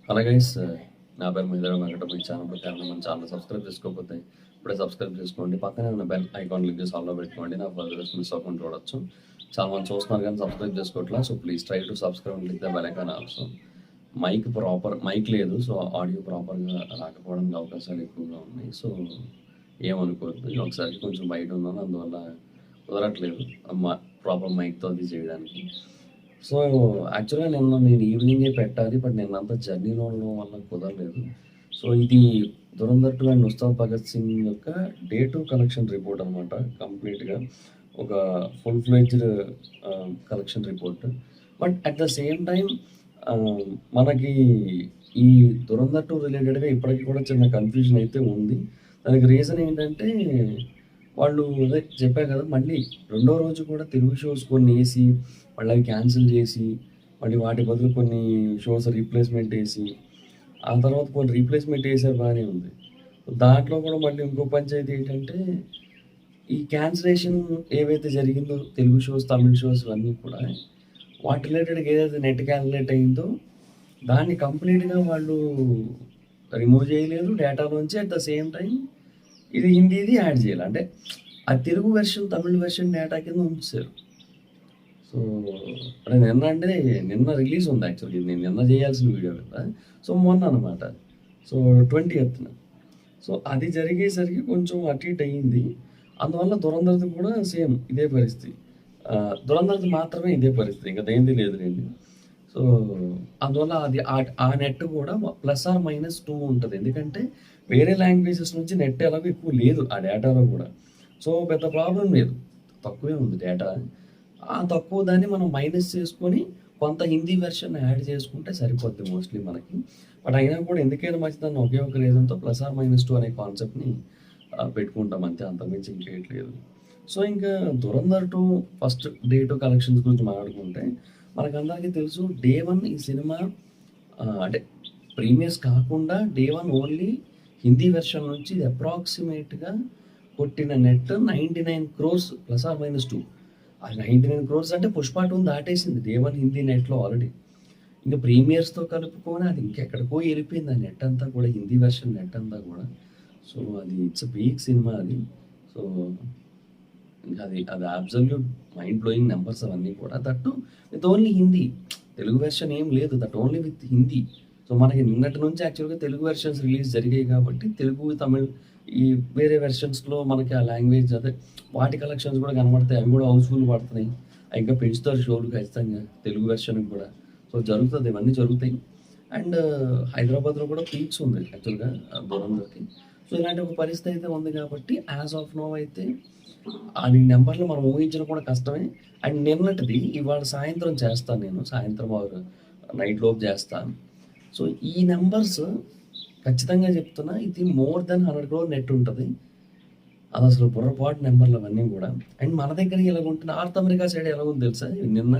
Hello guys, నా పేరు మహిళ వెంకట. మీ ఛానల్ కారణం మన ఛానల్ సబ్స్క్రైబ్ చేసుకోకపోతే ఇప్పుడే సబ్స్క్రైబ్ చేసుకోండి. పక్కనే ఉన్న బెల్ ఐకాన్ క్లిక్ చేసి ఆల్లో పెట్టుకోండి. నా ఫర్దర్స్ మిస్ అవ్వకుండా చూడొచ్చు. చాలా మంది చూస్తున్నారు కానీ సబ్స్క్రైబ్ చేసుకోవట్లా. So please try to subscribe click the bell icon also. Mike లేదు, సో ఆడియో ప్రాపర్గా రాకపోవడానికి అవకాశాలు ఎక్కువగా ఉన్నాయి. సో ఏమనుకోవద్దు, ఒకసారి కొంచెం బయట ఉన్నాను, అందువల్ల కుదరట్లేదు ప్రాపర్ మైక్తో అది చేయడానికి. సో యాక్చువల్గా నేను ఈవినింగే పెట్టాలి, బట్ నిన్నంతా జర్నీలో ఉండడం వల్ల కుదరలేదు. సో ఇది దురంధర్ 2 అండ్ ఉస్తాద్ భగత్ సింగ్ యొక్క డే 2 కలెక్షన్ రిపోర్ట్ అనమాట. కంప్లీట్గా ఒక full fledged collection report. But at the same time మనకి ఈ దురంధర్ 2 రిలేటెడ్గా ఇప్పటికీ కూడా చిన్న కన్ఫ్యూజన్ అయితే ఉంది. దానికి రీజన్ ఏంటంటే వాళ్ళు అదే చెప్పా కదా, మళ్ళీ రెండో రోజు కూడా తెలుగు షోస్ కొన్ని వేసి మళ్ళీ అవి క్యాన్సిల్ చేసి మళ్ళీ వాటి బదులు కొన్ని షోస్ రీప్లేస్మెంట్ వేసి ఆ తర్వాత కొన్ని రీప్లేస్మెంట్ వేసారు, బాగానే ఉంది. దాంట్లో కూడా మళ్ళీ ఇంకో పంచాయతీ ఏంటంటే ఈ క్యాన్సిలేషన్ ఏవైతే జరిగిందో తెలుగు షోస్, తమిళ షోస్ ఇవన్నీ కూడా వాటి రిలేటెడ్గా ఏదైతే నెట్ క్యాన్సిలేట్ అయిందో దాన్ని కంప్లీట్గా వాళ్ళు రిమూవ్ చేయలేదు డేటాలోంచి. అట్ ద సేమ్ టైం ఇది హిందీది యాడ్ చేయాలి, అంటే ఆ తెలుగు వెర్షన్ తమిళ వెర్షన్ డేటా కింద ఉంచారు. సో అంటే నిన్న రిలీజ్ ఉంది యాక్చువల్గా, నేను నిన్న చేయాల్సిన వీడియో కదా. సో మొన్న అనమాట, సో 20th. సో అది జరిగేసరికి కొంచెం అటు ఇటు అయ్యింది. అందువల్ల దురంధర్ది కూడా సేమ్ ఇదే పరిస్థితి. దురంధర్ది మాత్రమే ఇదే పరిస్థితి, ఇంకా దేనిది లేదు రండి. సో అందువల్ల అది ఆ నెట్ కూడా +or-2 ఉంటుంది, ఎందుకంటే వేరే లాంగ్వేజెస్ నుంచి నెట్ ఎలాగో ఎక్కువ లేదు ఆ డేటాలో కూడా. సో పెద్ద ప్రాబ్లం లేదు, తక్కువే ఉంది డేటా. ఆ తక్కువ దాన్ని మనం మైనస్ చేసుకొని కొంత హిందీ వెర్షన్ యాడ్ చేసుకుంటే సరిపోద్ది మోస్ట్లీ మనకి. బట్ అయినా కూడా ఎందుకైనా మంచిదాన్ని ఒకే ఒక రీజన్తో +or-2 అనే కాన్సెప్ట్ని పెట్టుకుంటాం అంతే, అంతకుమించి ఇంకేయట్లేదు. సో ఇంకా దురంధర్ 2 ఫస్ట్ డే 2 కలెక్షన్స్ గురించి మాట్లాడుకుంటే మనకందరికీ తెలుసు, డే 1 ఈ సినిమా అంటే ప్రీమియర్స్ కాకుండా డే 1 ఓన్లీ హిందీ వెర్షన్ నుంచి ఇది అప్రాక్సిమేట్గా కొట్టిన నెట్ 99 crores +or-2. అది 99 crores అంటే పుష్ప 2 దాటేసింది డే 1 హిందీ నెట్లో ఆల్రెడీ. ఇంకా ప్రీమియర్స్తో కలుపుకొని అది ఇంకెక్కడికో వెళ్ళిపోయింది ఆ నెట్ అంతా కూడా, హిందీ వెర్షన్ నెట్ అంతా కూడా. సో అది ఇట్స్ పీక్ సినిమా అది. సో ఇంకా అది అబ్సల్యూట్ మైండ్ బ్లోయింగ్ నెంబర్స్ అవన్నీ కూడా. That with only Hindi, Telugu version ఏం లేదు, that only with Hindi. So మనకి నిన్నటి నుంచి యాక్చువల్గా తెలుగు వెర్షన్స్ రిలీజ్ జరిగాయి కాబట్టి తెలుగు, తమిళ్ ఈ వేరే వెర్షన్స్లో మనకి ఆ లాంగ్వేజ్ అదే వాటి కలెక్షన్స్ కూడా కనబడతాయి, అవి కూడా హౌస్ఫుల్ పడుతున్నాయి. ఇంకా పెంచుతారు షోలు ఖచ్చితంగా తెలుగు వెర్షన్కి కూడా. సో జరుగుతుంది, ఇవన్నీ జరుగుతాయి. అండ్ హైదరాబాద్లో కూడా పీక్స్ ఉంది యాక్చువల్గా దురంధర్కి. సో ఇలాంటి ఒక పరిస్థితి అయితే ఉంది కాబట్టి యాజ్ ఆఫ్ నో అయితే అది నెంబర్లు మనం ఊహించడం కూడా కష్టమే. అండ్ నిన్నటిది ఇవాళ సాయంత్రం చేస్తాను, నేను సాయంత్రం నైట్ లోపు చేస్తాను. సో ఈ నెంబర్స్ ఖచ్చితంగా చెప్తున్నా, ఇది మోర్ దెన్ 100 crore నెట్ ఉంటుంది. అది అసలు పొరపాటు నెంబర్లు అవన్నీ కూడా. అండ్ మన దగ్గర ఎలాగుంటుంది, నార్త్ అమెరికా సైడ్ ఎలాగుంది తెలుసా, నిన్న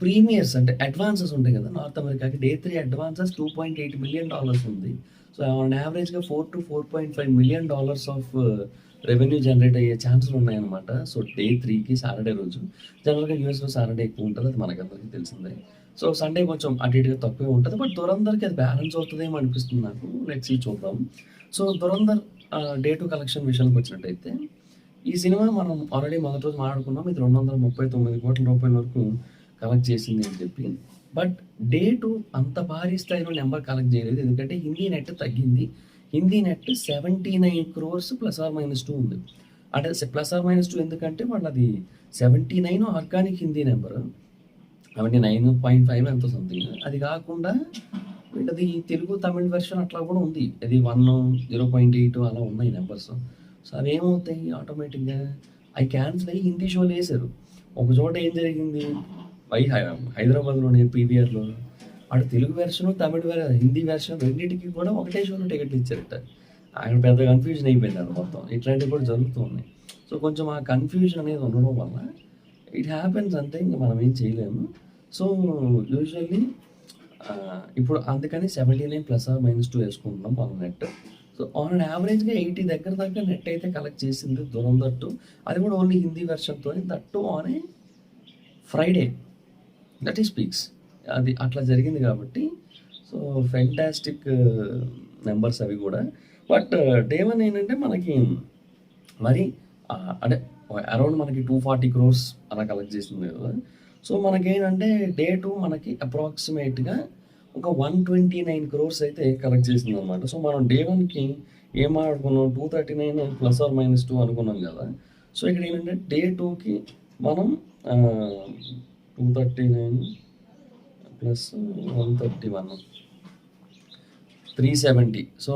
ప్రీమియర్స్ అంటే అడ్వాన్సెస్ ఉంటాయి కదా నార్త్ అమెరికాకి, డే 3 అడ్వాన్సెస్ $2.8 million ఉంది. సో ఆన్ యావరేజ్గా $4 to $4.5 million of revenue generate అయ్యే ఛాన్సులు ఉన్నాయన్నమాట. సో డే 3కి సాటర్డే రోజు, జనరల్గా యూఎస్లో సాటర్డే ఎక్కువ ఉంటుంది, అది మనకందరికీ తెలిసిందే. సో సండే కొంచెం అటు ఇటుగా తక్కువే ఉంటుంది, బట్ దురంధర్కి అది బ్యాలెన్స్ అవుతుందేమో అనిపిస్తుంది నాకు. లెట్స్ సీ, చూద్దాం. సో దురంధర్ డే 2 కలెక్షన్ విషయానికి వచ్చినట్టయితే ఈ సినిమా మనం ఆల్రెడీ మొదటి రోజు మాట్లాడుకున్నాం, ఇది 239 కోట్ల రూపాయల వరకు కలెక్ట్ చేసింది అని చెప్పి. బట్ డే 2 అంత భారీ స్థాయిలో నెంబర్ కలెక్ట్ చేయలేదు, ఎందుకంటే హిందీ నెట్ తగ్గింది. హిందీ నెట్ 79 crores +or-2 ఉంది. అంటే +or-2 ఎందుకంటే వాళ్ళు అది 79 ఆర్గానిక్ హిందీ నెంబర్, 79.5 ఎంతో సంథింగ్. అది కాకుండా వీళ్ళది తెలుగు తమిళ వెర్షన్ అట్లా కూడా ఉంది, అది 1, 0.8 అలా ఉన్నాయి నెంబర్స్. సో అవి ఏమవుతాయి ఆటోమేటిక్గా, అవి క్యాన్సిల్ అయ్యి హిందీ షోలు వేశారు. ఒక చోట ఏం జరిగింది, హైదరాబాద్లోనే పీవీఆర్లో అటు తెలుగు వెర్షన్, హిందీ వెర్షన్ రెండింటికి కూడా ఒకటే షోలో టికెట్లు ఇచ్చారట. ఆయన పెద్ద కన్ఫ్యూజన్ అయిపోయింది అది మొత్తం. ఇట్లాంటివి కూడా జరుగుతూ ఉన్నాయి. సో కొంచెం ఆ కన్ఫ్యూజన్ అనేది ఉండడం వల్ల ఇట్ హ్యాపెన్స్ అంతే, ఇంకా మనం ఏం చేయలేము. సో యూజువల్లీ ఇప్పుడు అందుకని 79 +or-2 వేసుకుంటున్నాం మనం నెట్. సో ఆన్ యావరేజ్గా 80 దగ్గర దాకా నెట్ అయితే కలెక్ట్ చేసింది దురంధర్ 2, అది కూడా ఓన్లీ హిందీ వెర్షన్తో. That on a Friday, that is peaks. అది అట్లా జరిగింది కాబట్టి సో, ఫెంటాస్టిక్ నంబర్స్ అవి గూడా. బట్ డే 1 ఏంటంటే మనకి మరి అంటే అరౌండ్ మనకి 240 క్రోర్స్ అలా కలెక్ట్ చేసింది కదా! సో, మనకేంటంటే డే 2 మనకి అప్రాక్సిమేట్‌గా ఒక 129 క్రోర్స్ అయితే కలెక్ట్ చేసిందనమాట. సో, మనం డే 1కి ఏం మాట్లాడుకున్నాం 239 ప్లస్ ఆర్ మైనస్ 2 అనుకున్నాం కదా! సో, ఇక్కడ ఏంటంటే డే 2కి మనం 239 ప్లస్ 131 370. So,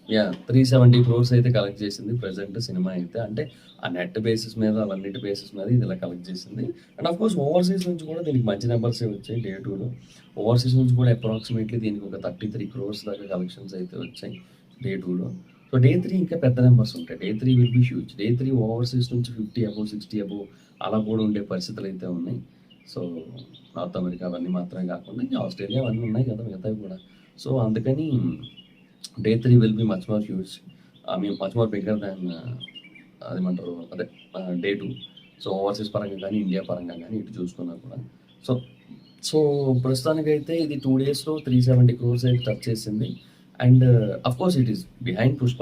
yeah! 370 క్రోర్స్ అయితే కలెక్ట్ చేసింది ప్రెజెంట్ సినిమా అయితే. అంటే ఆ నెట్ బేసిస్ మీద అవన్నిటి బేసిస్ మీద ఇది ఇలా కలెక్ట్ చేసింది. అండ్ ఆఫ్‌కోర్స్ ఓవర్‌సీస్ నుంచి కూడా దీనికి మంచి నంబర్సే వచ్చాయి డే 2లో. ఓవర్‌సీస్ నుంచి కూడా అప్రాక్సిమేట్‌లీ దీనికి ఒక 33 క్రోర్స్ దాకా కలెక్షన్స్ అయితే వచ్చాయి డే 2లో. సో, డే 3 ఇంకా పెద్ద నంబర్స్ ఉంటాయి. Day 3 will be huge. Day 3 overseas నుంచి 50 అబోవ్, 60 అబోవ్ అలా కూడా ఉండే పరిస్థితులైతే ఉన్నాయి. సో, నార్త్ అమెరికా అవన్నీ మాత్రమే కాకుండా ఇంకా ఆస్ట్రేలియా అవన్నీ ఉన్నాయి కదా! మిగతావి కూడా. సో, అందుకని day 3 will be much more huge. I mean much more bigger than అదేమంటారు అదే డే 2. సో, ఓవర్‌సీస్ పరంగా గానీ, ఇండియా పరంగా గానీ ఇటు చూసుకున్నా కూడా. సో, సో, ప్రస్తుతానికైతే ఇది 2 డేస్‌లో 370 క్రోర్స్ అయితే టచ్ చేసింది. And of course it is behind 'Pushpa'.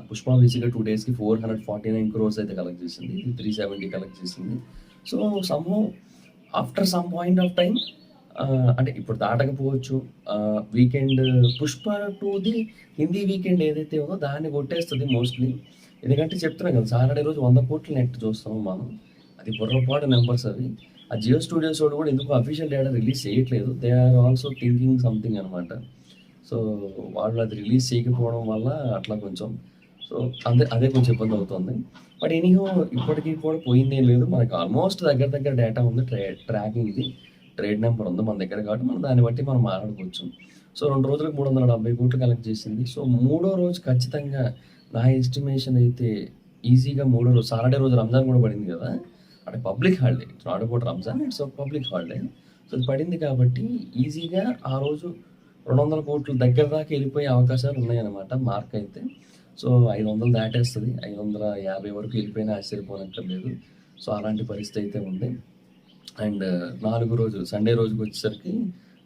'Pushpa' బేసిక్‌గా 2 డేస్‌కి 449 క్రోర్స్ అయితే కలెక్ట్ చేసింది. ఇది 370 కలెక్ట్ చేసింది. So, somehow after some point of time అంటే ఇప్పుడు దాటకపోవచ్చు. వీకెండ్ 'పుష్ప 2'ది హిందీ వీకెండ్ ఏదైతే ఉందో దాన్ని కొట్టేస్తది మోస్ట్‌లీ. ఎందుకంటే చెప్తున్నా కదా! సాటర్‌డే రోజు 100,00,00,000 నెట్ చూస్తాం మనం. అది బుర్రపాడు నంబర్స్ అవి. ఆ జియో స్టూడియోస్ వోడు కూడా ఎందుకో అఫీషియల్ డేటా రిలీజ్ చేయట్లేదు. They are also thinking something అనమాట. సో, వాళ్ళు అది రిలీజ్ చేయకపోవడం వల్ల అట్లా కొంచెం సో, అదే కొంచెం ఇబ్బంది అవుతుంది. బట్ ఎనీహౌ ఇప్పటికి కూడా పోయిందేం లేదు. మనకి ఆల్మోస్ట్ దగ్గర దగ్గర డేటా ఉంది. ట్రాకింగ్‌ది. ట్రేడ్ నంబర్ ఉంది మన దగ్గర కాబట్టి మనం దాన్ని బట్టి మనం మాట్లాడుకోవచ్చు. సో, 2 రోజులకు 370,00,00,000 కలెక్ట్ చేసింది. సో, మూడో రోజు ఖచ్చితంగా నా ఎస్టిమేషన్ అయితే ఈజీగా మూడో రోజు సాటర్‌డే రోజు రంజాన్ కూడా పడింది కదా! అంటే public holiday. It's not about Ramzan. It's a public holiday. So, అది పడింది కాబట్టి ఈజీగా ఆ రోజు 200,00,00,000 దగ్గర దాకా ఎళ్ళిపోయే అవకాశాలు ఉన్నాయన్నమాట మార్క్ అయితే. సో, 500 దాటేస్తది. 550 వరకు ఎళ్ళిపోయినా ఆశ్చర్యపోనక్కర్లేదు. సో, అలాంటి పరిస్థితి అయితే ఉంది. అండ్ 4 రోజు సండే రోజుకొచ్చేసరికి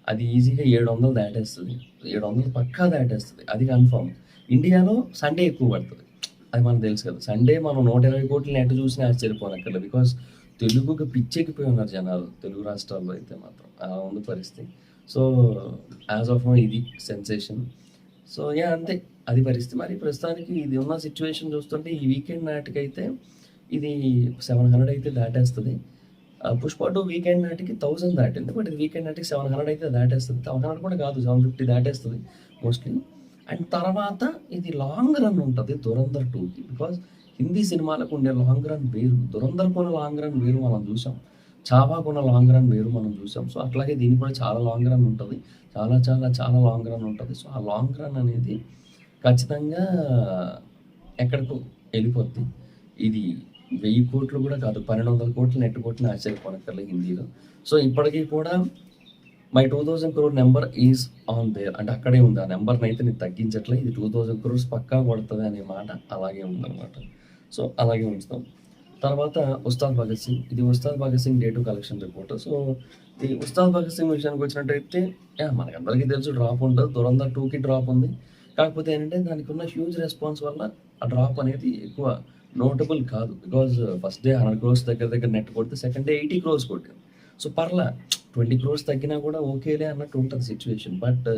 అది ఈజీగా 700 దాటేస్తది. 700 పక్కా దాటేస్తది. అది కన్ఫర్మ్. ఇండియాలో సండే ఎక్కువ పడతది. అది మనకు తెలుసు కదా! సండే మనం 120,00,00,000 నెట్ చూసినా ఆశ్చర్యపోనక్కర్లేదు. బికాజ్ తెలుగుకి పిచ్చెక్కిపోయి ఉన్నారు జనాలు. తెలుగు రాష్ట్రాల్లో అయితే మాత్రం. అలా ఉంది పరిస్థితి. సో, యాస్ ఆఫ్ నౌ ఇది సెన్సేషన్. So, yeah! అంతే. అది పరిస్థితి. మరి ప్రస్తుతానికి ఇది ఉన్న సిట్యుయేషన్ చూస్తుంటే ఈ వీకెండ్ నాటికైతే ఇది 700 అయితే దాటేస్తది. 'పుష్ప 2' వీకెండ్ నాటికి 1000 దాటింది. బట్ ఇది వీకెండ్ నాటికి 700 అయితే దాటేస్తది. 700 కూడా కాదు 750 దాటేస్తది మోస్ట్‌లీ. అండ్ తర్వాత ఇది లాంగ్ రన్ ఉంటది 'ధురంధర్ 2'కి. బికాజ్ హిందీ సినిమాలకు ఉండే లాంగ్ రన్ వేరు. 'ధురంధర్'కున్న లాంగ్ రన్ వేరు మనం చూసాం. 'చావా'కున్న లాంగ్ రన్ వేరు మనం చూసాం. సో, అట్లాగే దీనికి కూడా చాలా లాంగ్ రన్ ఉంటది. చాలా చాలా చాలా లాంగ్ రన్ ఉంటది. సో, ఆ లాంగ్ రన్ అనేది ఖచ్చితంగా ఎక్కడికో ఎళ్ళిపోద్ది. ఇది 1000,00,00,000 కూడా కాదు. 1,200,00,00,000 నెట్ కొట్టినా ఆశ్చర్యపోనక్కర్లేదు హిందీలో. సో, ఇప్పటికి కూడా my 2000 crore number is on their. అంటే అక్కడే ఉంది. ఆ నంబర్‌నైతే నేను తగ్గించట్లే. ఇది 2000 క్రోర్స్ పక్కా కొడతది అనే మాట అలాగే ఉందనమాట. సో, అలాగే ఉంచుతాం. తర్వాత 'ఉస్తాద్ భగత్ సింగ్' ఇది 'Ustaad Bhagat Singh' day 2 collection report. So, ఈ 'ఉస్తాద్ భగత్ సింగ్' విషయానికొచ్చినట్టయితే యాహ్! మనకందరికీ తెలుసు డ్రాప్ ఉంటది. 'ధురంధర్ 2'కి డ్రాప్ ఉంది. కాకపోతే ఏంటంటే దానికున్న హ్యూజ్ రెస్పాన్స్ వల్ల ఆ డ్రాప్ అనేది ఎక్కువ నోటబుల్ కాదు. బికాజ్ ఫస్ట్ డే 100 క్రోర్స్ దగ్గర దగ్గర నెట్ కొడితే సెకండ్ డే 80 క్రోర్స్ కొట్టింది. సో, పర్లా 20 క్రోర్స్ తగ్గినా కూడా ఓకేలే అన్నట్టు ఉంటది situation. But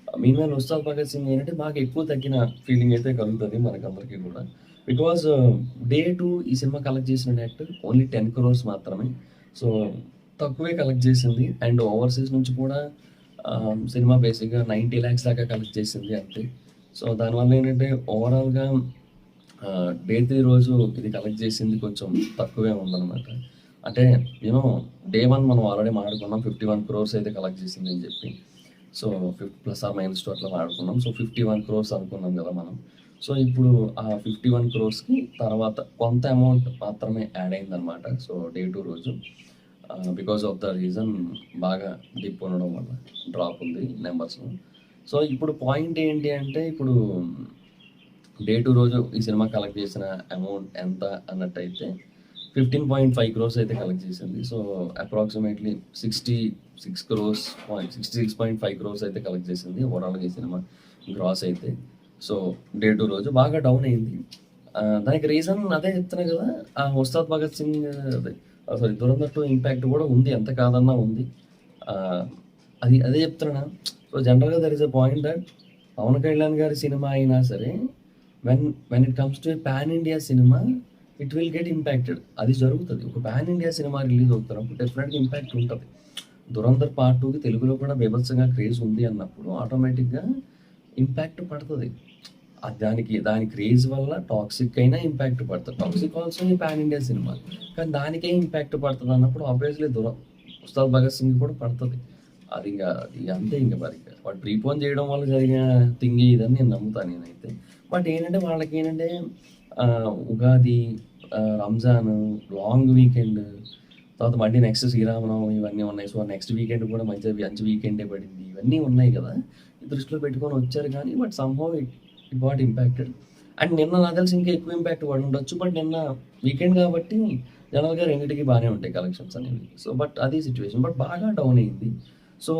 meanwhile 'Ustaad Bhagat Singh' ఏంటంటే బాగా ఎక్కువ తగ్గిన ఫీలింగ్ అయితే కలుగుతది మనకందరికీ కూడా. బికాజ్ డే 2 ఈ సినిమా కలెక్ట్ చేసిన నెట్ ఓన్లీ 10 క్రోర్స్ మాత్రమే. సో, తక్కువే కలెక్ట్ చేసింది. అండ్ ఓవర్‌సీస్ నుంచి కూడా సినిమా బేసిక్‌గా 90,00,000 దాకా కలెక్ట్ చేసింది అంతే. సో, దానివల్ల ఏంటంటే ఓవరాల్‌గా డే 3 రోజు ఇది కలెక్ట్ చేసింది కొంచెం తక్కువే ఉందనమాట. అంటే డే 1 మనం ఆల్రెడీ మాట్లాడుకున్నాం 51 క్రోర్స్ అయితే కలెక్ట్ చేసిందని చెప్పి. సో, ప్లస్ ఆర్ మైనస్ 2 అట్లా మాట్లాడుకున్నాం. సో, 51 క్రోర్స్ అనుకున్నాం కదా మనం. సో, ఇప్పుడు ఆ 51 క్రోర్స్‌కి తర్వాత కొంత అమౌంట్ మాత్రమే యాడ్ అయిందనమాట. సో, డే 2 రోజు. బికాజ్ ఆఫ్ ద రీజన్ బాగా డిప్ ఉండడం వల్ల డ్రాప్ ఉంది నంబర్స్‌లో. సో, ఇప్పుడు పాయింట్ ఏంటి అంటే ఇప్పుడు డే 2 రోజు ఈ సినిమా కలెక్ట్ చేసిన అమౌంట్ ఎంత అన్నట్టయితే 15.5 క్రోర్స్ అయితే కలెక్ట్ చేసింది. సో అప్రాక్సిమేట్లీ 66.5 క్రోర్స్ అయితే కలెక్ట్ చేసింది ఓవరాల్గా ఈ సినిమా గ్రాస్ అయితే. సో డే 2 రోజు బాగా డౌన్ అయింది. దానికి రీజన్ అదే చెప్తున్నా కదా, ఉస్తాద్ భగత్ సింగ్ అదే సారీ 'దురంధర్ 2' ఇంపాక్ట్ కూడా ఉంది, ఎంత కాదన్నా ఉంది. అదే చెప్తున్నా. సో జనరల్గా there is a point that Pawan Kalyan గారి సినిమా అయినా సరే when it comes to a pan India సినిమా ఇట్ విల్ గెట్ ఇంపాక్టెడ్. అది జరుగుతుంది. ఒక పాన్ ఇండియా సినిమా రిలీజ్ అవుతున్నప్పుడు డెఫినెట్గా ఇంపాక్ట్ ఉంటుంది. 'దురంధర్ పార్ట్ 2'కి తెలుగులో కూడా బీభత్సంగా క్రేజ్ ఉంది అన్నప్పుడు ఆటోమేటిక్గా ఇంపాక్ట్ పడుతుంది. దాని క్రేజ్ వల్ల టాక్సిక్ అయినా ఇంపాక్ట్ పడుతుంది. టాక్సిక్ ఆల్సో ఈ పాన్ ఇండియా సినిమా, కానీ దానికే ఇంపాక్ట్ పడుతుంది అన్నప్పుడు ఆబ్వియస్లీ ఉస్తాద్ భగత్ సింగ్ కూడా పడుతుంది. అది ఇంకా అంతే. ఇంకా మరి వాడు ప్రీపోన్ చేయడం వల్ల జరిగిన థింగ్ ఇదని నేను నమ్ముతాను నేనైతే. బట్ ఏంటంటే వాళ్ళకి ఏంటంటే ఉగాది, రంజాన్, లాంగ్ వీకెండ్, తర్వాత మళ్ళీ నెక్స్ట్ శ్రీరామనవమి ఇవన్నీ ఉన్నాయి. సో నెక్స్ట్ వీకెండ్ కూడా మంచి వీకెండే పడింది. ఇవన్నీ ఉన్నాయి కదా, ఈ దృష్టిలో పెట్టుకొని వచ్చారు. కానీ but somehow it got impacted. And నిన్న నాకు తెలిసి ఇంకా ఎక్కువ ఇంపాక్ట్ పడి ఉండొచ్చు. బట్ నిన్న వీకెండ్ కాబట్టి జనరల్గా రెండింటికి బాగానే ఉంటాయి కలెక్షన్స్ అనేవి. సో బట్ అది సిచ్యువేషన్. బట్ బాగా డౌన్ అయింది. సో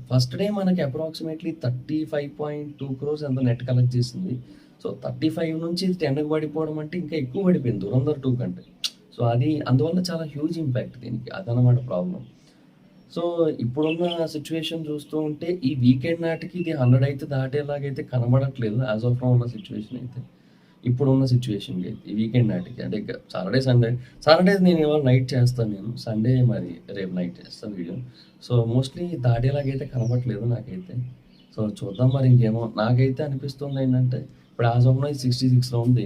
ఫస్ట్ డే మనకి అప్రాక్సిమేట్లీ 35.2 క్రోర్స్ ఎంత నెట్ కలెక్ట్ చేసింది. సో 35 నుంచి 10కి పడిపోవడం అంటే ఇంకా ఎక్కువ పడిపోయింది 'దురంధర్ 2' కంటే. సో అది అందువల్ల చాలా హ్యూజ్ ఇంపాక్ట్ దీనికి. అదనమాట ప్రాబ్లం. సో ఇప్పుడున్న సిచ్యువేషన్ చూస్తూ ఉంటే ఈ వీకెండ్ నాటికి ఇది 100 అయితే దాటేలాగైతే కనబడట్లేదు యాజ్ ఆఫ్ నౌ ఉన్న సిచ్యువేషన్ అయితే. ఇప్పుడున్న సిచ్యువేషన్కి అయితే ఈ వీకెండ్ నాటికి అంటే సాటర్డే నేను ఇవాళ నైట్ చేస్తాను. నేను సండే మరి రేపు నైట్ చేస్తాను వీడియో. సో మోస్ట్లీ దాటేలాగైతే కనబడట్లేదు నాకైతే. సో చూద్దాం మరి ఇంకేమో. నాకైతే అనిపిస్తుంది ఏంటంటే ఇప్పుడు యాజ్ ఆఫ్ నౌ 66లో ఉంది.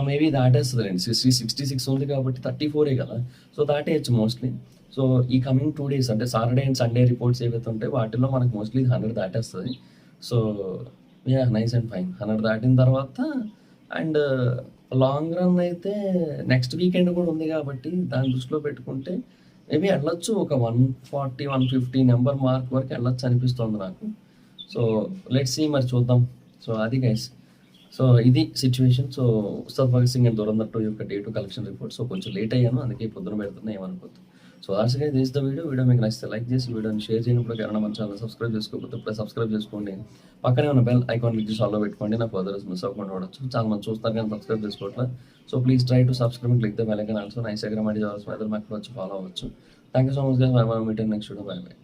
మేబీ దాటేస్తుంది అండి. 66 ఉంది కాబట్టి 34 కదా. సో దాటేయచ్చు మోస్ట్లీ. సో ఈ కమింగ్ 2 days అంటే సాటర్డే అండ్ సండే రిపోర్ట్స్ ఏవైతే ఉంటాయో వాటిల్లో మనకు మోస్ట్లీ 100 దాటేస్తుంది. So nice and fine. 100 దాటిన తర్వాత అండ్ లాంగ్ రన్ అయితే నెక్స్ట్ వీకెండ్ కూడా ఉంది కాబట్టి దాన్ని దృష్టిలో పెట్టుకుంటే మేబీ వెళ్ళొచ్చు. ఒక 140, 150 నెంబర్ మార్క్ వరకు వెళ్ళొచ్చు అనిపిస్తుంది నాకు. సో లెట్స్ సీ, మరి చూద్దాం. సో అది గైస్. సో ఇది situation. So Ustaad Bhagat Singh and 'Dhurandhar 2' యొక్క డే 2 కలెక్షన్ రిపోర్ట్. సో కొంచెం లేట్ అయ్యాను, అందుకే పొద్దున పెడుతున్నా, ఏమనుకోవద్దు. So that's guys, this the video మీకు నచ్చితే లైక్ చేసి వీడియోని షేర్ చేయనప్పుడు ఎవరైనా మన ఛానల్ సబ్స్క్రైబ్ చేసుకోకపోతే ఇప్పుడే సబ్స్క్రైబ్ చేసుకోండి. పక్కనే ఉన్న బెల్ ఐకాన్ క్లిక్ చేసి ఆల్లో పెట్టుకోండి. నా ఫర్దర్స్ మిస్ అవ్వకుండా చూడొచ్చు. చాలా మంది చూస్తారు కానీ సబ్స్క్రైబ్ చేసుకోవట్లేదు. So please try to subscribe click the bell icon also. నా ఇన్స్టాగ్రామ్ ఐడి వచ్చి ఫాలో అవ్వచ్చు. Thank you so much guys. By by. Meet next video. By by.